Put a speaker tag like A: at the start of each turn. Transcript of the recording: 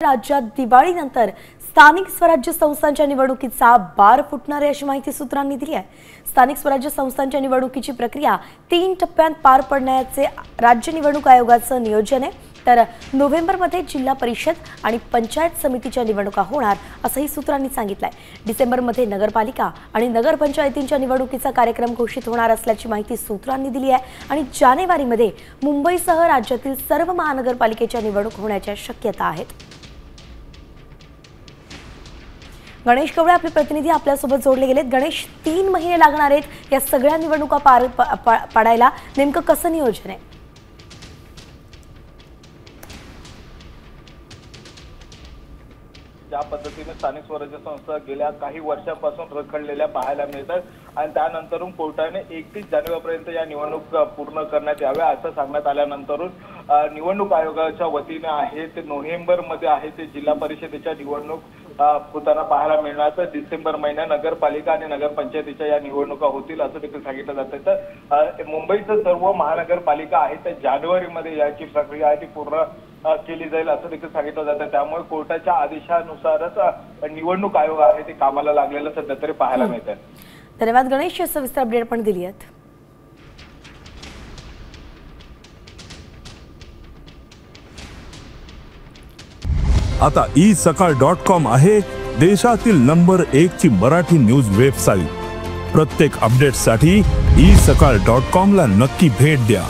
A: राज्यात दिवाळीनंतर स्थानिक स्वराज्य संस्थांच्या निवडणुकीचा बार फुटणार आहे अशी माहिती सूत्रांनी दिली आहे। स्थानिक स्वराज्य संस्थांच्या निवडणुकीची प्रक्रिया 3 टप्प्यात पार पडण्याचे राज्य निवडणूक आयोगाचं नियोजन आहे। तर नोव्हेंबरमध्ये जिल्हा परिषद आणि पंचायत समितीच्या निवडणुका होणार असंही सूत्रांनी सांगितलंय। डिसेंबरमध्ये नगरपालिका आणि नगरपंचायतींच्या निवडणुकीचा कार्यक्रम घोषित होणार असल्याची माहिती सूत्रांनी दिली आहे आणि जानेवारीमध्ये मुंबईसह राज्यातील सर्व महानगरपालिकेच्या निवडणूक होण्याच्या शक्यता आहेत। गणेश कवळे आपले प्रतिनिधी आपल्यासोबत जोडले गेलेत। गणेश, 3 महिने लागणार आहेत या सगळ्या निवडणुका पार पाडायला, नेमकं कसं नियोजन आहे?
B: ज्या पद्धतीने स्थानिक स्वराज्य संस्था गेल्या काही वर्षांपासून रखडलेल्या पाहायला मिळतात आणि त्यानंतरून कोर्टाने 31 जानेवारीपर्यंत या निवडणूक पूर्ण करण्यात याव्या असं सांगण्यात आल्यानंतरून निवडणूक आयोगाच्या वतीने आहे ते नोव्हेंबरमध्ये आहे ते जिल्हा परिषदेच्या निवडणूक होताना पाहायला मिळणार। तर डिसेंबर महिन्यात नगरपालिका आणि नगरपंचायतीच्या या निवडणुका होतील असं देखील सांगितलं जातं। तर मुंबईचं सर्व महानगरपालिका आहे तर जानेवारीमध्ये याची प्रक्रिया आहे ती पूर्ण केली जाईल असं देखील सांगितलं जातं। त्यामुळे कोर्टाच्या आदेशानुसारच निवडणूक आयोग आहे ते कामाला लागलेलं सध्या तरी पाहायला मिळतं।
A: धन्यवाद गणेश, सविस्तर अपडेट पण दिली आहेत।
C: आता isakal.com आहे देशातील नंबर 1 ची मराठी न्यूज वेबसाईट। प्रत्येक अपडेटसाठी isakal.com ला नक्की भेट द्या।